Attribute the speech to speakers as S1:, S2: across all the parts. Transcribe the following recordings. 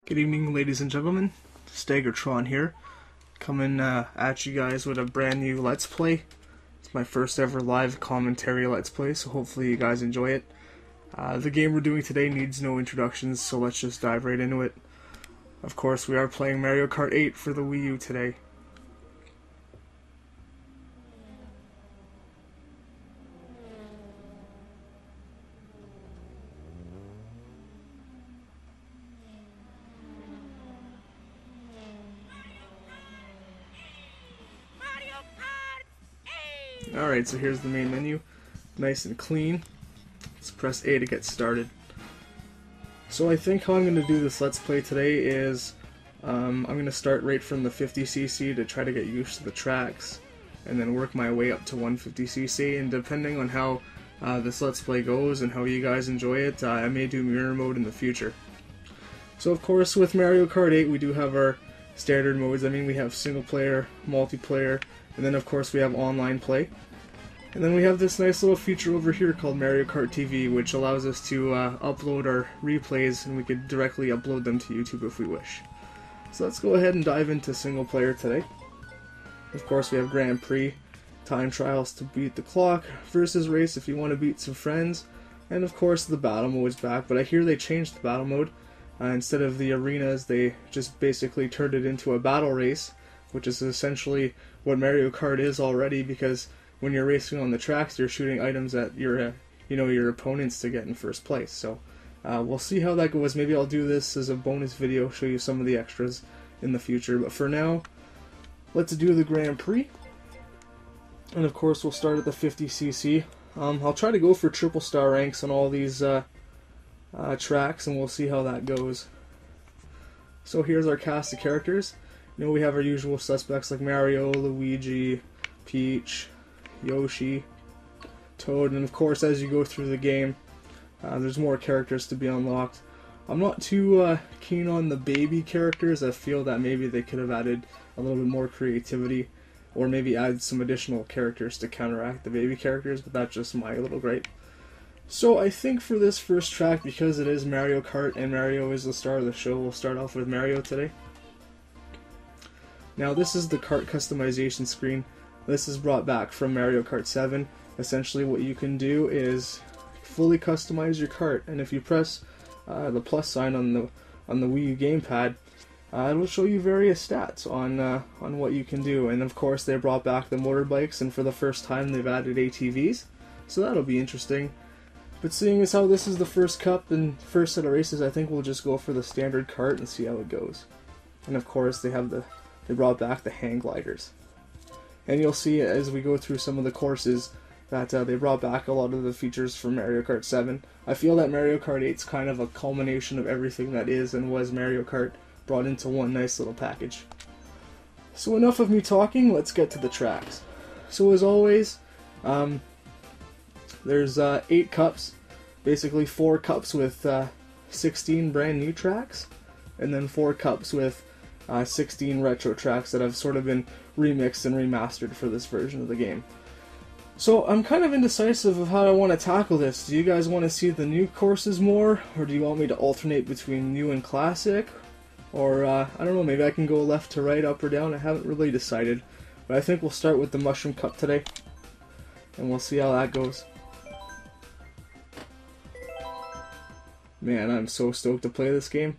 S1: Good evening, ladies and gentlemen. Staggertron here, coming at you guys with a brand new Let's Play. It's my first ever live commentary Let's Play, so hopefully you guys enjoy it. The game we're doing today needs no introductions, so let's just dive right into it. Of course, we are playing Mario Kart 8 for the Wii U today. Alright, so here's the main menu. Nice and clean. Let's press A to get started. So I think how I'm going to do this Let's Play today is I'm going to start right from the 50cc to try to get used to the tracks, and then work my way up to 150cc, and depending on how this Let's Play goes and how you guys enjoy it, I may do mirror mode in the future. So of course with Mario Kart 8 we do have our standard modes. I mean, we have single player, multiplayer, and then of course we have online play. And then we have this nice little feature over here called Mario Kart TV, which allows us to upload our replays, and we could directly upload them to YouTube if we wish. So let's go ahead and dive into single player today. Of course we have Grand Prix, time trials to beat the clock, versus race if you want to beat some friends, and of course the battle mode is back, but I hear they changed the battle mode. Instead of the arenas, they just basically turned it into a battle race, which is essentially what Mario Kart is already, because when you're racing on the tracks, you're shooting items at your, your opponents to get in first place. So we'll see how that goes. Maybe I'll do this as a bonus video, show you some of the extras in the future. But for now, let's do the Grand Prix. And of course, we'll start at the 50cc. I'll try to go for triple star ranks on all these tracks, and we'll see how that goes. So here's our cast of characters. We have our usual suspects like Mario, Luigi, Peach, Yoshi, Toad, and of course as you go through the game there's more characters to be unlocked. I'm not too keen on the baby characters. I feel that maybe they could have added a little bit more creativity, or maybe add some additional characters to counteract the baby characters, but that's just my little gripe. So I think for this first track, because it is Mario Kart and Mario is the star of the show, we'll start off with Mario today. Now this is the kart customization screen. This is brought back from Mario Kart 7. Essentially what you can do is fully customize your kart, and if you press the plus sign on the Wii U gamepad, it will show you various stats on what you can do. And of course they brought back the motorbikes, and for the first time they've added ATVs, so that'll be interesting. But seeing as how this is the first cup and first set of races, I think we'll just go for the standard kart and see how it goes. And of course they brought back the hang gliders. And you'll see as we go through some of the courses that they brought back a lot of the features from Mario Kart 7. I feel that Mario Kart 8 is kind of a culmination of everything that is and was Mario Kart, brought into one nice little package. So enough of me talking, let's get to the tracks. So as always, there's 8 cups, basically 4 cups with 16 brand new tracks, and then 4 cups with 16 retro tracks that have sort of been remixed and remastered for this version of the game. So I'm kind of indecisive of how I want to tackle this. Do you guys want to see the new courses more, or do you want me to alternate between new and classic? Or, I don't know, maybe I can go left to right, up or down. I haven't really decided. But I think we'll start with the Mushroom Cup today, and we'll see how that goes. Man, I'm so stoked to play this game.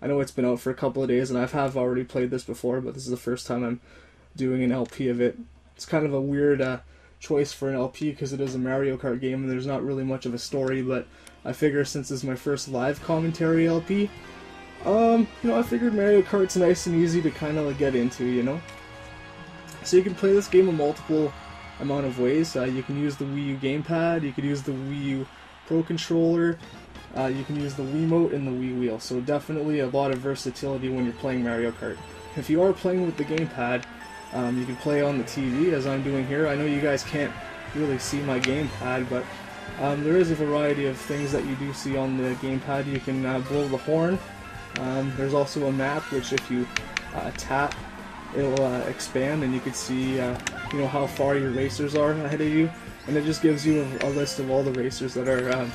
S1: I know it's been out for a couple of days, and I have already played this before, but this is the first time I'm doing an LP of it. It's kind of a weird choice for an LP, because it is a Mario Kart game and there's not really much of a story, but I figure since it's my first live commentary LP, I figured Mario Kart's nice and easy to kind of get into, So you can play this game a multiple amount of ways. You can use the Wii U gamepad, you could use the Wii U Pro Controller, you can use the Wiimote and the Wii Wheel, so definitely a lot of versatility when you're playing Mario Kart. If you are playing with the gamepad, you can play on the TV, as I'm doing here. I know you guys can't really see my gamepad, but there is a variety of things that you do see on the gamepad. You can blow the horn. There's also a map, which if you tap, it'll expand, and you can see how far your racers are ahead of you, and it just gives you a list of all the racers that are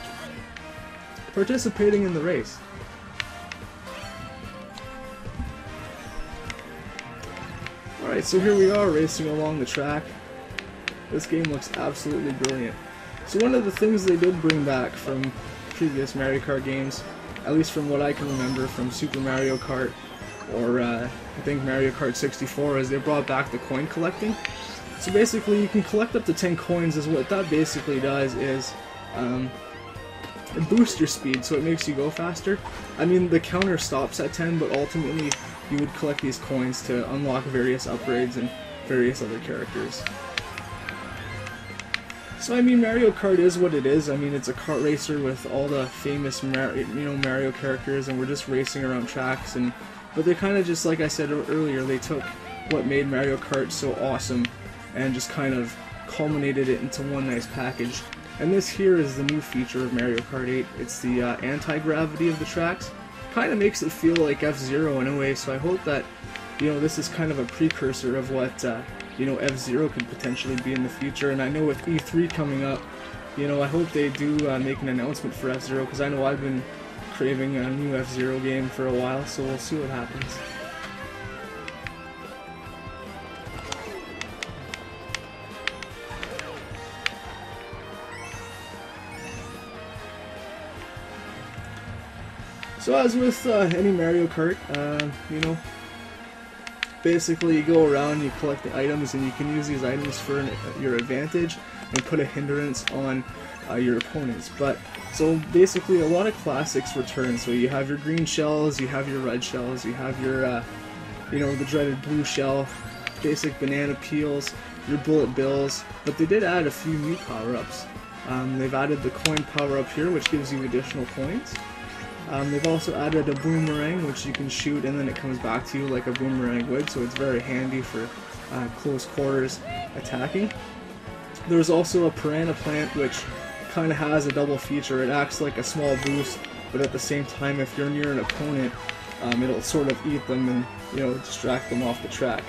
S1: participating in the race. Alright, so here we are racing along the track. This game looks absolutely brilliant. So one of the things they did bring back from previous Mario Kart games, at least from what I can remember from Super Mario Kart or I think Mario Kart 64, is they brought back the coin collecting. So basically you can collect up to 10 coins, is what that basically does is it boosts your speed, so it makes you go faster. I mean, the counter stops at 10, but ultimately you would collect these coins to unlock various upgrades and various other characters. So I mean, Mario Kart is what it is. I mean, it's a kart racer with all the famous Mario characters, and we're just racing around tracks. But they kind of just, like I said earlier, they took what made Mario Kart so awesome and just kind of culminated it into one nice package. And this here is the new feature of Mario Kart 8. It's the anti-gravity of the tracks. Kind of makes it feel like F-Zero in a way, so I hope that, this is kind of a precursor of what, F-Zero could potentially be in the future. And I know with E3 coming up, I hope they do make an announcement for F-Zero, because I know I've been craving a new F-Zero game for a while, so we'll see what happens. So as with any Mario Kart, basically you go around, you collect the items, and you can use these items for your advantage and put a hindrance on your opponents. But so basically a lot of classics return. So you have your green shells, you have your red shells, you have your the dreaded blue shell, basic banana peels, your bullet bills. But they did add a few new power-ups. They've added the coin power-up here, which gives you additional coins. They've also added a boomerang, which you can shoot and then it comes back to you like a boomerang would, so it's very handy for close quarters attacking. There's also a piranha plant, which kind of has a double feature. It acts like a small boost, but at the same time, if you're near an opponent, it'll sort of eat them and distract them off the track.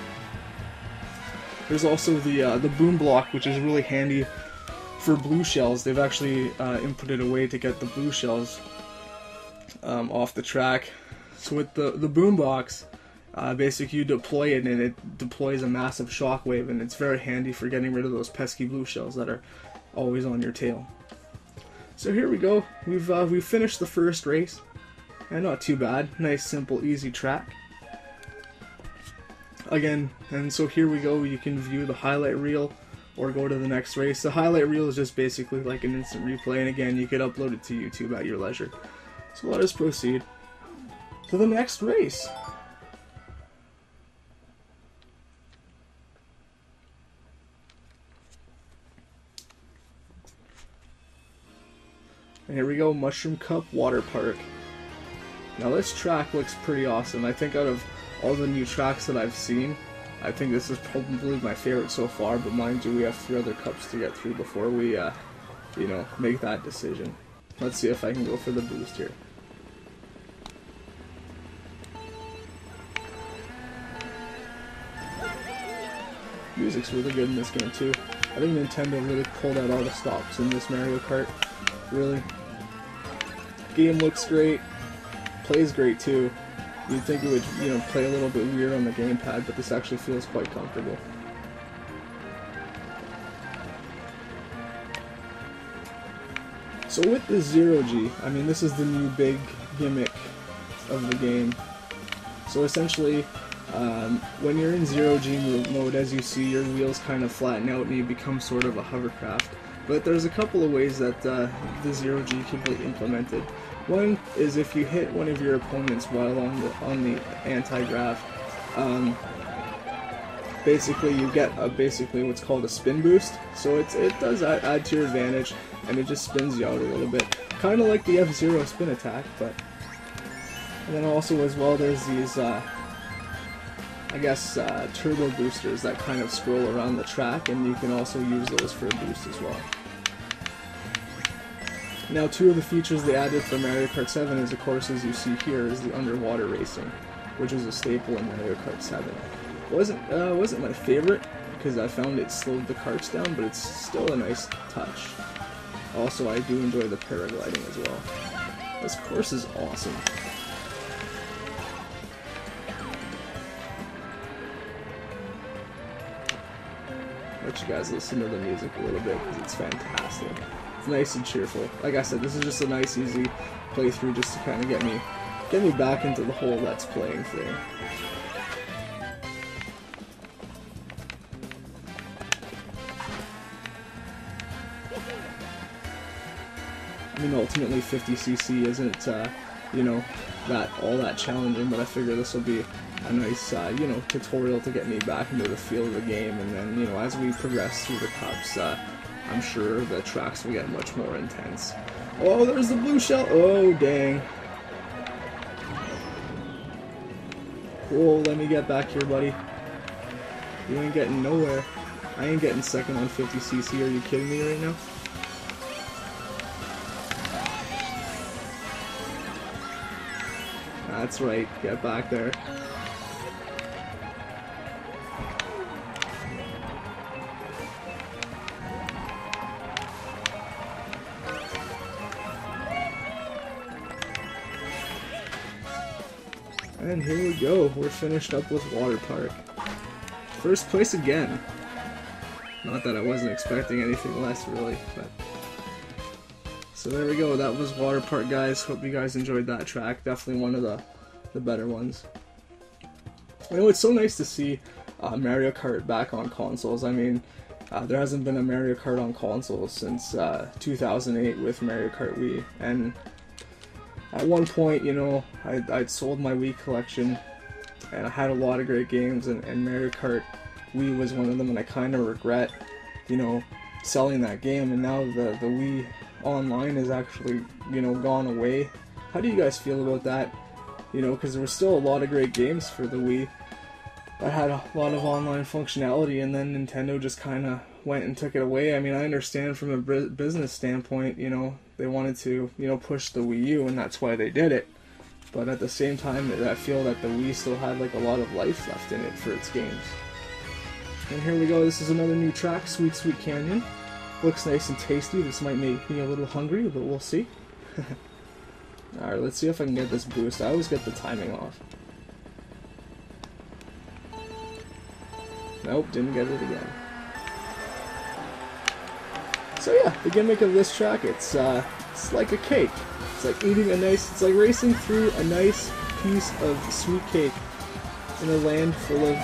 S1: There's also the boom block, which is really handy for blue shells. They've actually inputted a way to get the blue shells off the track. So with the boombox, basically you deploy it and it deploys a massive shockwave, and it's very handy for getting rid of those pesky blue shells that are always on your tail. So here we go. We've finished the first race, and not too bad. Nice, simple, easy track. Again, and so here we go. You can view the highlight reel or go to the next race. The highlight reel is just basically like an instant replay, and again, you could upload it to YouTube at your leisure. So let us proceed to the next race. And here we go, Mushroom Cup Water Park. Now this track looks pretty awesome. I think out of all the new tracks that I've seen, I think this is probably my favorite so far, but mind you, we have 3 other cups to get through before we, make that decision. Let's see if I can go for the boost here. Music's really good in this game too. I think Nintendo really pulled out all the stops in this Mario Kart. Really. Game looks great. Plays great too. You'd think it would, play a little bit weird on the gamepad, but this actually feels quite comfortable. So with the Zero G, I mean, this is the new big gimmick of the game. So essentially, when you're in Zero G mode, as you see, your wheels kind of flatten out and you become sort of a hovercraft. But there's a couple of ways that the Zero G can be implemented. One is if you hit one of your opponents while on the anti-grav, basically you get basically what's called a spin boost. So it does add to your advantage, and it just spins you out a little bit, kind of like the F-Zero spin attack. But and then also as well, there's these turbo boosters that kind of scroll around the track, and you can also use those for a boost as well. Now, 2 of the features they added for Mario Kart 7 is, of course, as you see here, is the underwater racing, which is a staple in Mario Kart 7. Wasn't my favorite, because I found it slowed the karts down, but it's still a nice touch. Also, I do enjoy the paragliding as well. This course is awesome. let you guys listen to the music a little bit because it's fantastic. It's nice and cheerful. Like I said, this is just a nice, easy playthrough just to kind of get me back into the whole Let's Playing thing. I mean, ultimately 50cc isn't, you know, all that challenging, but I figure this will be a nice, you know, tutorial to get me back into the feel of the game, and then, you know, as we progress through the cups, I'm sure the tracks will get much more intense. Oh, there's the blue shell! Oh, dang. Whoa, let me get back here, buddy. You ain't getting nowhere. I ain't getting second on 50cc, are you kidding me right now? That's right, get back there. And here we go, we're finished up with Water Park. First place again. Not that I wasn't expecting anything less, really, but... So there we go, that was Water Park, guys. Hope you guys enjoyed that track. Definitely one of the better ones. You know, it's so nice to see Mario Kart back on consoles. I mean, there hasn't been a Mario Kart on consoles since 2008 with Mario Kart Wii. And at one point, you know, I'd sold my Wii collection, and I had a lot of great games, and Mario Kart Wii was one of them, and I kind of regret, you know, selling that game, and now the Wii Online is actually, you know, gone away. How do you guys feel about that? You know, because there were still a lot of great games for the Wii that had a lot of online functionality, and then Nintendo just kind of went and took it away. I mean, I understand from a business standpoint, you know, they wanted to, you know, push the Wii U, and that's why they did it. But at the same time, I feel that the Wii still had like a lot of life left in it for its games. And here we go, this is another new track, Sweet Sweet Canyon. Looks nice and tasty. This might make me a little hungry, but we'll see. Alright, let's see if I can get this boost. I always get the timing off. Nope, didn't get it again. So yeah, the gimmick of this track, it's like a cake. It's like eating it's like racing through a nice piece of sweet cake in a land full of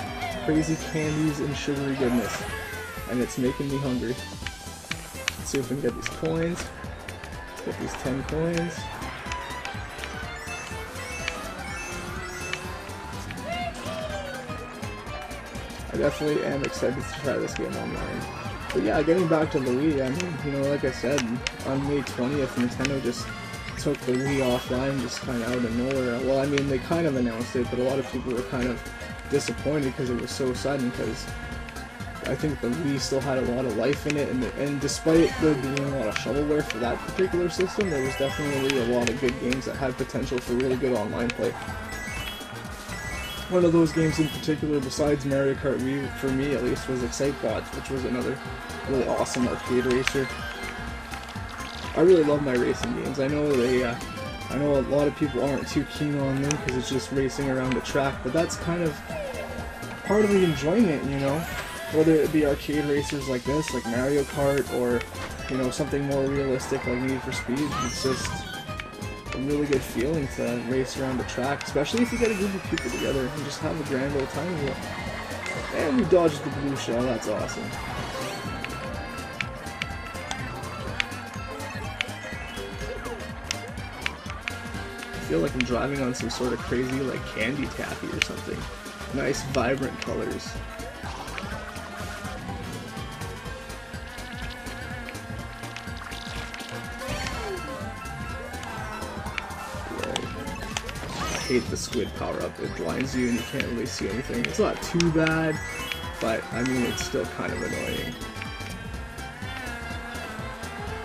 S1: crazy candies and sugary goodness. And it's making me hungry. Let's see if we can get these coins. Let's get these 10 coins. I definitely am excited to try this game online. But yeah, getting back to the Wii, I mean, you know, like I said, on May 20th, Nintendo just took the Wii offline just kind of out of nowhere. Well, I mean, they kind of announced it, but a lot of people were kind of disappointed because it was so sudden, because I think the Wii still had a lot of life in it, and despite there being a lot of shovelware for that particular system, there was definitely a lot of good games that had potential for really good online play. One of those games in particular, besides Mario Kart Wii, for me at least, was Excitebots, which was another really awesome arcade racer. I really love my racing games. I know I know a lot of people aren't too keen on them because it's just racing around the track, but that's kind of part of the enjoyment, you know? Whether it be arcade racers like this, like Mario Kart, or, you know, something more realistic like Need for Speed, it's just a really good feeling to race around the track, especially if you get a group of people together and just have a grand old time with it. And we dodged the blue shell, that's awesome. I feel like I'm driving on some sort of crazy like candy taffy or something. Nice vibrant colors. I hate the squid power-up. It blinds you and you can't really see anything. It's not too bad, but I mean, it's still kind of annoying.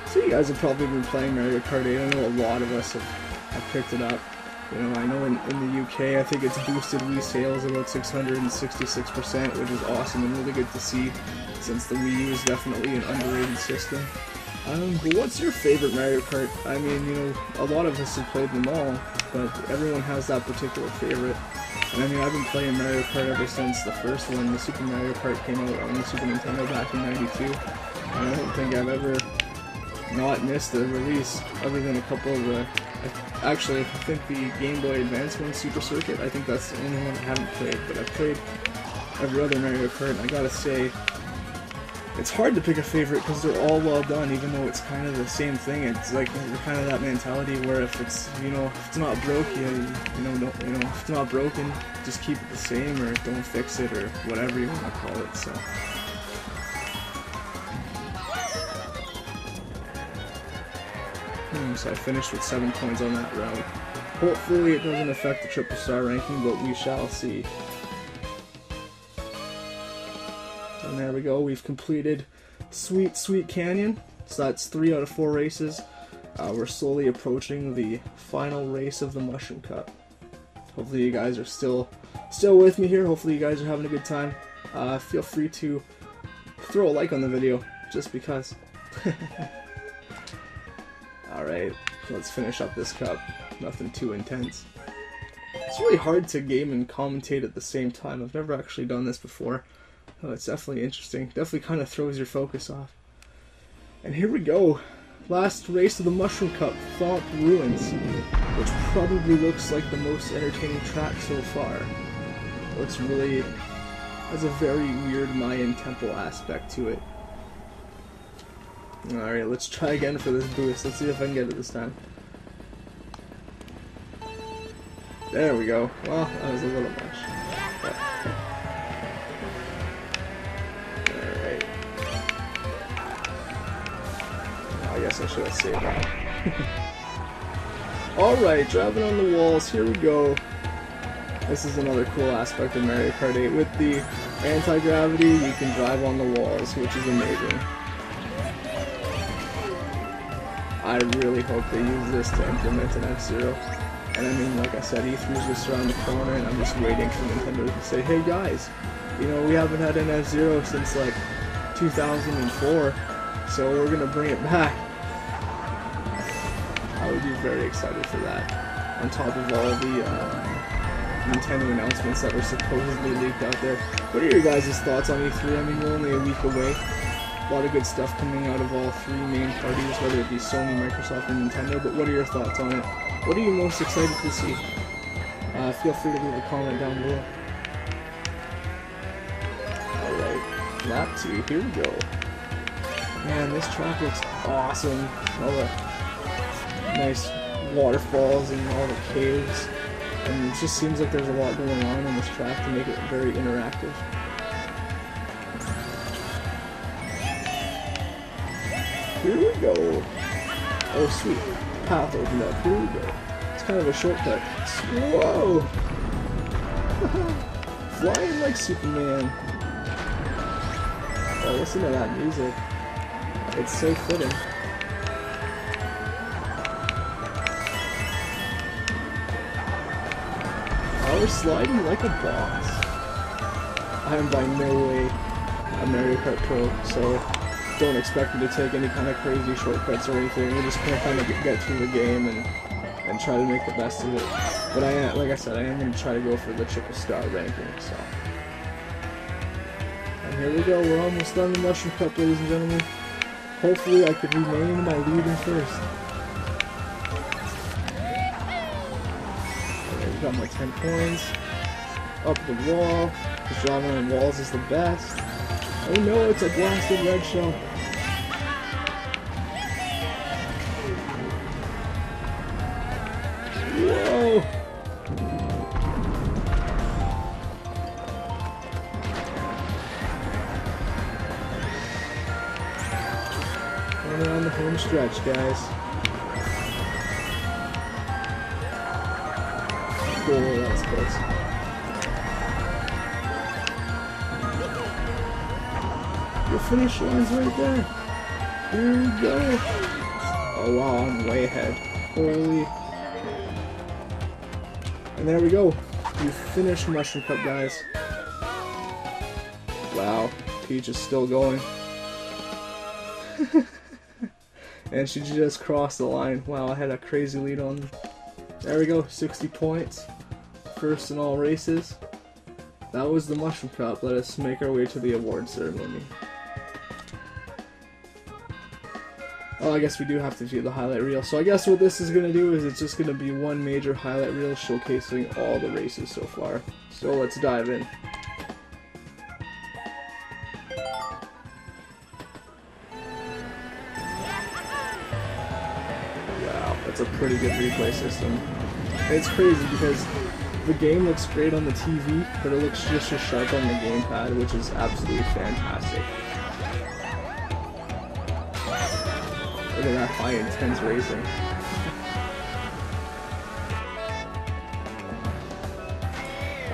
S1: So you guys have probably been playing Mario Kart 8. I know a lot of us have picked it up. You know, I know in the UK, I think it's boosted Wii sales about 666%, which is awesome and really good to see, since the Wii U is definitely an underrated system. But what's your favorite Mario Kart? I mean, you know, a lot of us have played them all, but everyone has that particular favorite. And I mean, I've been playing Mario Kart ever since the first one, the Super Mario Kart, came out on the Super Nintendo back in '92. And I don't think I've ever not missed a release, other than a couple of the... Actually, I think the Game Boy Advance one, Super Circuit, I think that's the only one I haven't played, but I've played every other Mario Kart, and I gotta say, it's hard to pick a favorite because they're all well done, even though it's kind of the same thing. It's like kind of that mentality where if it's, you know, if it's not broke, if it's not broken, just keep it the same, or don't fix it, or whatever you want to call it. So. So I finished with 7 points on that round. Hopefully it doesn't affect the triple star ranking, but we shall see. And there we go, we've completed Sweet Sweet Canyon. So that's 3 out of 4 races. We're slowly approaching the final race of the Mushroom Cup. Hopefully you guys are still with me here. Hopefully you guys are having a good time. Feel free to throw a like on the video, just because. Alright, let's finish up this cup. Nothing too intense. It's really hard to game and commentate at the same time. I've never actually done this before. Oh, it's definitely interesting. Definitely kind of throws your focus off. And here we go. Last race of the Mushroom Cup, Thomp Ruins, which probably looks like the most entertaining track so far. Looks really... has a very weird Mayan temple aspect to it. Alright, let's try again for this boost. Let's see if I can get it this time. There we go. Well, that was a little much. But... Alright. I guess I should have saved that. Alright, driving on the walls. Here we go. This is another cool aspect of Mario Kart 8. With the anti-gravity, you can drive on the walls, which is amazing. I really hope they use this to implement an F-Zero. And I mean, like I said, E3's just around the corner, and I'm just waiting for Nintendo to say, hey guys, you know, we haven't had an F-Zero since like 2004, so we're gonna bring it back. I would be very excited for that, on top of all the Nintendo announcements that were supposedly leaked out there. What are your guys' thoughts on E3? I mean, we're only a week away. A lot of good stuff coming out of all 3 main parties, whether it be Sony, Microsoft, and Nintendo, but what are your thoughts on it? What are you most excited to see? Feel free to leave a comment down below. Alright, lap 2, here we go. Man, this track looks awesome. All the nice waterfalls and all the caves. And it just seems like there's a lot going on this track to make it very interactive. Here we go. Oh sweet. Path opened up. Here we go. It's kind of a shortcut. Whoa! Flying like Superman. Oh, listen to that music. It's so fitting. Oh, we're sliding like a boss. I am by no way a Mario Kart Pro, so don't expect me to take any kind of crazy shortcuts or anything. We're just gonna kind of get through the game and try to make the best of it. But I am, like I said, I am gonna try to go for the triple star ranking. So, and here we go. We're almost done the Mushroom Cup, ladies and gentlemen. Hopefully, I could remain my lead in first. Okay, we got my 10 points. Up the wall. Because driving on walls is the best. Oh no, it's a blasted red shell. Whoa! Going around the home stretch, guys. Cool, that's close. The finish line's right there. Here we go. Oh wow, I'm way ahead. Holy. And there we go. We finished Mushroom Cup, guys. Wow, Peach is still going. And she just crossed the line. Wow, I had a crazy lead on. There we go, 60 points. first in all races. That was the Mushroom Cup. Let us make our way to the award ceremony. Oh, I guess we do have to do the highlight reel. So I guess what this is going to do is it's just going to be one major highlight reel showcasing all the races so far. So let's dive in. Wow, that's a pretty good replay system. And it's crazy because the game looks great on the TV, but it looks just as sharp on the gamepad, which is absolutely fantastic. Look at that high intense racing.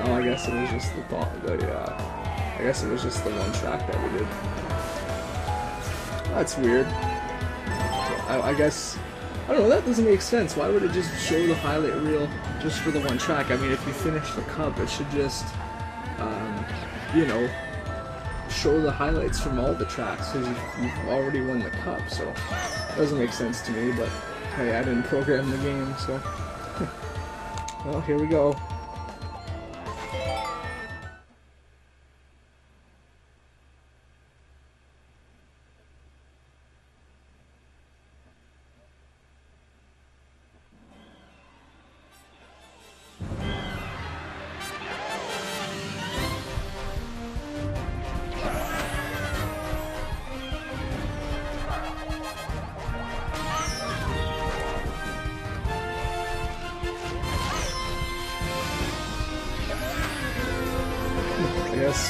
S1: Oh, I guess it was just the thought, but yeah. I guess it was just the one track that we did. That's weird. I guess, I don't know, that doesn't make sense. Why would it just show the highlight reel just for the one track? I mean, if you finish the cup, it should just, you know, show the highlights from all the tracks because you've already won the cup, so it doesn't make sense to me, but hey, I didn't program the game, so well, here we go.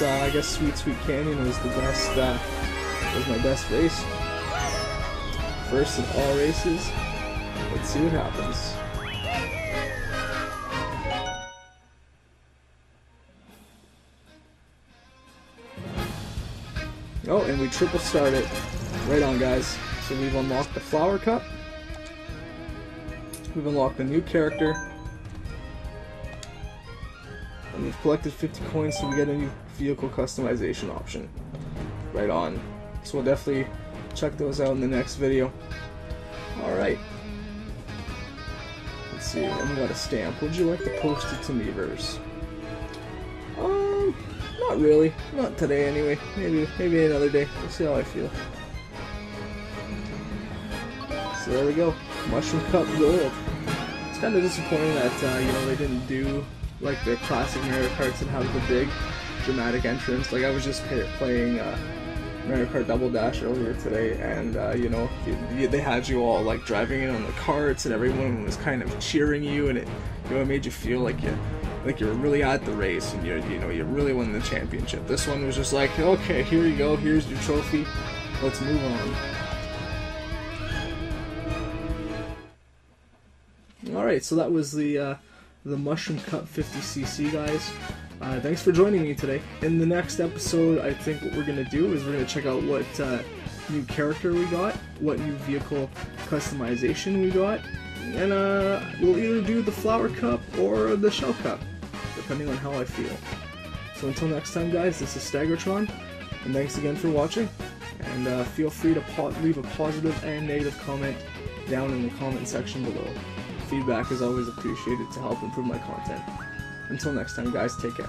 S1: I guess Sweet Sweet Canyon was the best, was my best race. First in all races. Let's see what happens. Oh, and we triple started. Right on, guys. So we've unlocked the Flower Cup. We've unlocked a new character. And we've collected 50 coins, so we get a new vehicle customization option. Right on. So we'll definitely check those out in the next video. Alright. Let's see, and we got a stamp. Would you like to post it to me, verse? Not really. Not today anyway. Maybe another day. We'll see how I feel. So there we go. Mushroom Cup Gold. It's kind of disappointing that, you know, they didn't do like the classic Mario Karts and have the big dramatic entrance. Like I was just playing Mario Kart Double Dash earlier today, and you know, they had you all like driving in on the carts, and everyone was kind of cheering you, and it, you know, it made you feel like you're really at the race, and you really won the championship. This one was just like, okay, here you go, here's your trophy, let's move on. Alright, so that was the Mushroom Cup 50cc, guys. Thanks for joining me today. In the next episode, I think what we're going to do is we're going to check out what new character we got, what new vehicle customization we got, and we'll either do the Flower Cup or the Shell Cup, depending on how I feel. So until next time, guys, this is Staggertron, and thanks again for watching, and feel free to leave a positive and negative comment down in the comment section below. Feedback is always appreciated to help improve my content. Until next time, guys, take care.